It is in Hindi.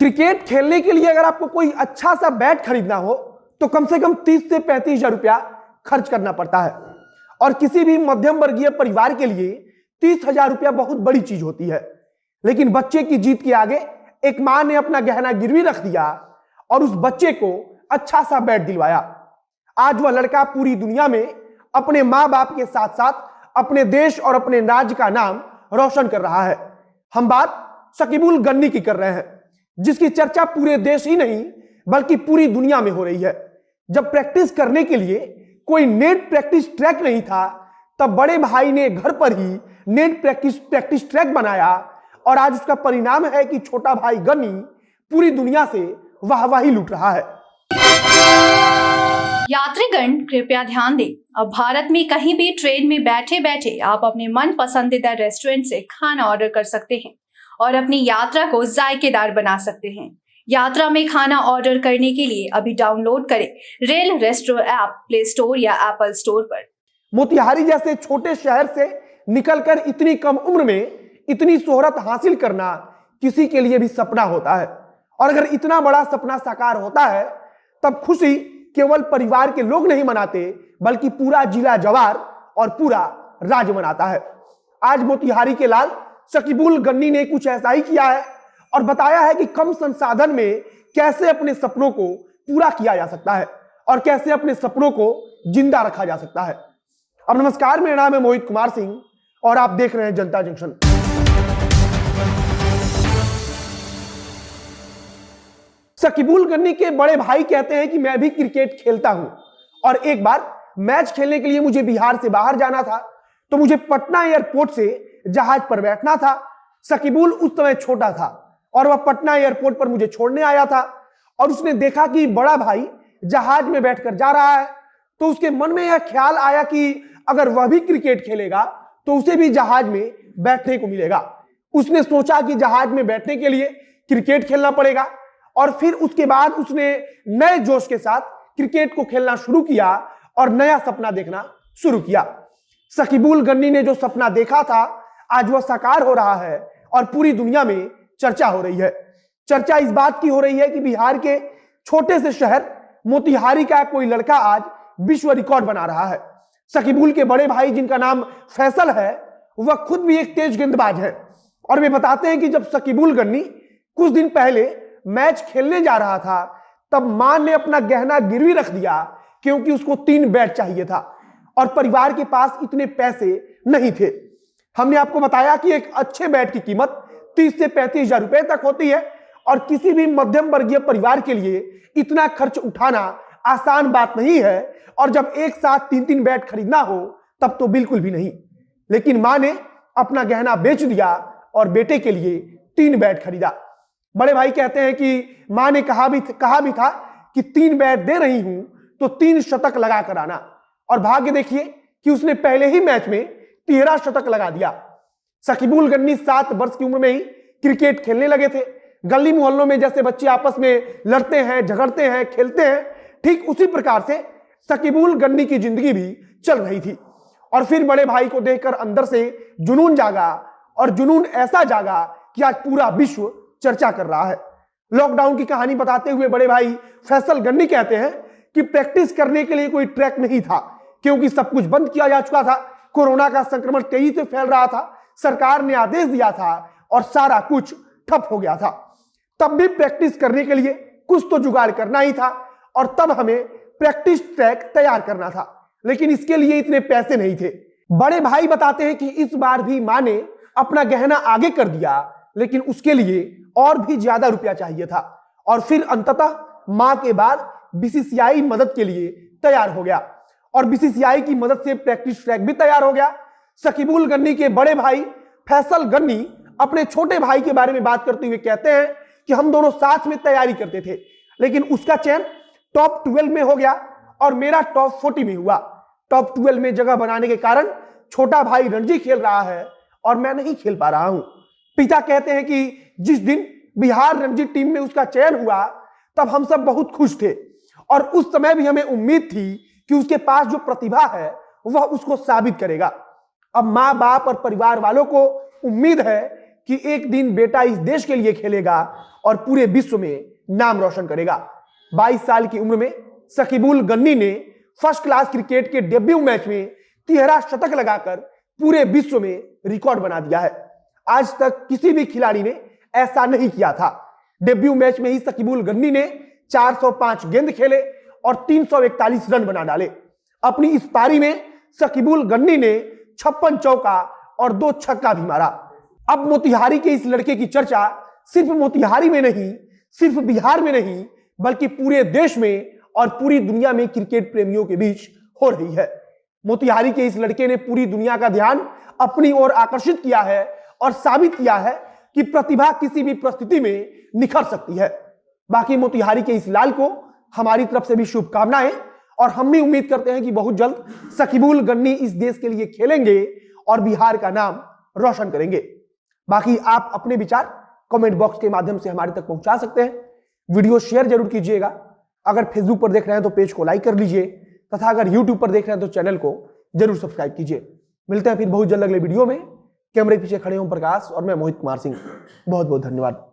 क्रिकेट खेलने के लिए अगर आपको कोई अच्छा सा बैट खरीदना हो तो कम से कम 30 से 35 हजार रुपया खर्च करना पड़ता है। और किसी भी मध्यम वर्गीय परिवार के लिए 30 हजार रुपया बहुत बड़ी चीज होती है। लेकिन बच्चे की जीत के आगे एक मां ने अपना गहना गिरवी रख दिया और उस बच्चे को अच्छा सा बैट दिलवाया। आज वह लड़का पूरी दुनिया में अपने मां बाप के साथ साथ अपने देश और अपने राज्य का नाम रोशन कर रहा है। हम बात शकीबुल गन्नी की कर रहे हैं, जिसकी चर्चा पूरे देश ही नहीं बल्कि पूरी दुनिया में हो रही है। जब प्रैक्टिस करने के लिए कोई नेट प्रैक्टिस ट्रैक नहीं था, तब बड़े भाई ने घर पर ही नेट प्रैक्टिस ट्रैक बनाया और आज उसका परिणाम है कि छोटा भाई गन्नी पूरी दुनिया से वाहवाही लूट रहा है। यात्रीगण कृपया ध्यान दें, अब भारत में कहीं भी ट्रेन में बैठे बैठे आप अपने मन पसंदीदा रेस्टोरेंट से खाना ऑर्डर कर सकते हैं और अपनी यात्रा को जायकेदार बना सकते हैं। यात्रा में खाना ऑर्डर करने के लिए अभी डाउनलोड करें rail resto app play store या एप्पल स्टोर पर। मोतिहारी जैसे छोटे शहर से निकलकर इतनी कम उम्र में इतनी शोहरत हासिल करना किसी के लिए भी सपना होता है। और अगर इतना बड़ा सपना साकार होता है तब खुशी केवल परिवार के लोग नहीं मनाते बल्कि पूरा जिला जवार और पूरा राज्य मनाता है। आज मोतिहारी के लाल शकीबुल गन्नी ने कुछ ऐसा ही किया है और बताया है कि कम संसाधन में कैसे अपने सपनों को पूरा किया जा सकता है और कैसे अपने सपनों को जिंदा रखा जा सकता है। अब नमस्कार, मेरा नाम है मोहित कुमार सिंह और आप देख रहे हैं जनता जंक्शन। शकीबुल गन्नी के बड़े भाई कहते हैं कि मैं भी क्रिकेट खेलता हूं और एक बार मैच खेलने के लिए मुझे बिहार से बाहर जाना था तो मुझे पटना एयरपोर्ट से जहाज पर बैठना था। शकीबुल उस समय छोटा था और वह पटना एयरपोर्ट पर मुझे छोड़ने आया था और उसने देखा कि बड़ा भाई जहाज में बैठकर जा रहा है तो उसके मन में यह ख्याल आया कि अगर वह भी क्रिकेट खेलेगा तो उसे भी जहाज में बैठने को मिलेगा। उसने सोचा कि जहाज में बैठने के लिए क्रिकेट खेलना पड़ेगा और फिर उसके बाद उसने नए जोश के साथ क्रिकेट को खेलना शुरू किया और नया सपना देखना शुरू किया। शकीबुल गन्नी ने जो सपना देखा था आज वह साकार हो रहा है और पूरी दुनिया में चर्चा हो रही है। चर्चा इस बात की हो रही है कि बिहार के छोटे से शहर मोतिहारी का कोई लड़का आज विश्व रिकॉर्ड बना रहा है। शकीबुल के बड़े भाई जिनका नाम फैसल है वह खुद भी एक तेज गेंदबाज है और वे बताते हैं कि जब शकीबुल गन्नी कुछ दिन पहले मैच खेलने जा रहा था तब मां ने अपना गहना गिरवी रख दिया क्योंकि उसको 3 बैट चाहिए था और परिवार के पास इतने पैसे नहीं थे। हमने आपको बताया कि एक अच्छे बैट की कीमत 30 से 35 हजार रुपए तक होती है और किसी भी मध्यम वर्गीय परिवार के लिए इतना खर्च उठाना आसान बात नहीं है और जब एक साथ 3-3 बैट खरीदना हो तब तो बिल्कुल भी नहीं। लेकिन मां ने अपना गहना बेच दिया और बेटे के लिए 3 बैट खरीदा। बड़े भाई कहते हैं कि मां ने कहा भी था कि 3 बैट दे रही हूं तो 3 शतक लगा कर आना और भाग्य देखिए कि उसने पहले ही मैच में 13 शतक लगा दिया। शकीबुल गन्नी 7 वर्ष की उम्र में ही क्रिकेट खेलने लगे थे। गली मोहल्लों में जैसे बच्चे आपस में लड़ते हैं, झगड़ते हैं, खेलते हैं, ठीक उसी प्रकार से शकीबुल गन्नी की जिंदगी भी चल रही थी। और फिर बड़े भाई को देखकर अंदर से जुनून जागा और जुनून ऐसा जागा कि आज पूरा विश्व चर्चा कर रहा है। लॉकडाउन की कहानी बताते हुए बड़े भाई फैसल गन्नी कहते हैं कि प्रैक्टिस करने के लिए कोई ट्रैक नहीं था क्योंकि सब कुछ बंद किया जा चुका था। कोरोना का संक्रमण तेजी से फैल रहा था, सरकार ने आदेश दिया था और सारा कुछ ठप हो गया था। तब भी प्रैक्टिस करने के लिए कुछ तो जुगाड़ करना ही था और तब हमें प्रैक्टिस ट्रैक तैयार करना था, लेकिन इसके लिए इतने पैसे नहीं थे। बड़े भाई बताते हैं कि इस बार भी मां ने अपना गहना आगे कर दिया लेकिन उसके लिए और भी ज्यादा रुपया चाहिए था और फिर अंततः मां के बाद बीसीसीआई मदद के लिए तैयार हो गया और बीसीसीआई की मदद से प्रैक्टिस ट्रैक भी तैयार हो गया। शकीबुल गन्नी के बड़े भाई फैसल गन्नी अपने छोटे भाई के बारे में बात करते हुए कहते हैं कि हम दोनों साथ में तैयारी करते थे लेकिन उसका चयन टॉप 12 में हो गया और मेरा टॉप 40 में हुआ। टॉप 12 में जगह बनाने के कारण छोटा भाई रणजी खेल रहा है और मैं नहीं खेल पा रहा हूं। पिता कहते हैं कि जिस दिन बिहार रणजी टीम में उसका चयन हुआ तब हम सब बहुत खुश थे और उस समय भी हमें उम्मीद थी कि उसके पास जो प्रतिभा है वह उसको साबित करेगा। अब माँ बाप और परिवार वालों को उम्मीद है कि एक दिन बेटा इस देश के लिए खेलेगा और पूरे विश्व में नाम रोशन करेगा। 22 साल की उम्र में शकीबुल गन्नी ने फर्स्ट क्लास क्रिकेट के डेब्यू मैच में 13 शतक लगाकर पूरे विश्व में रिकॉर्ड बना दिया है। आज तक किसी भी खिलाड़ी ने ऐसा नहीं किया था। डेब्यू मैच में ही शकीबुल गन्नी ने 405 गेंद खेले और 341 रन बना डाले। अपनी इस पारी में शकीबुल गन्नी ने 56 चौका और 2 छक्का भी मारा। अब मोतिहारी के इस लड़के की चर्चा सिर्फ मोतिहारी में नहीं, सिर्फ बिहार में नहीं, बल्कि पूरे देश में और पूरी दुनिया में क्रिकेट प्रेमियों के बीच हो रही है। मोतिहारी के इस लड़के ने पूरी दुनिया का ध्यान अपनी ओर आकर्षित किया है और साबित किया है कि प्रतिभा किसी भी परिस्थिति में निखर सकती है। बाकी मोतिहारी के इस लाल को हमारी तरफ से भी शुभकामनाएं और हम भी उम्मीद करते हैं कि बहुत जल्द शकीबुल गन्नी इस देश के लिए खेलेंगे और बिहार का नाम रोशन करेंगे। बाकी आप अपने विचार कमेंट बॉक्स के माध्यम से हमारे तक पहुंचा सकते हैं। वीडियो शेयर जरूर कीजिएगा। अगर फेसबुक पर देख रहे हैं तो पेज को लाइक कर लीजिए तथा अगर यूट्यूब पर देख रहे हैं तो चैनल को जरूर सब्सक्राइब कीजिए। मिलते हैं फिर बहुत जल्द अगले वीडियो में। कैमरे के पीछे खड़े हों प्रकाश और मैं मोहित कुमार सिंह। बहुत बहुत धन्यवाद।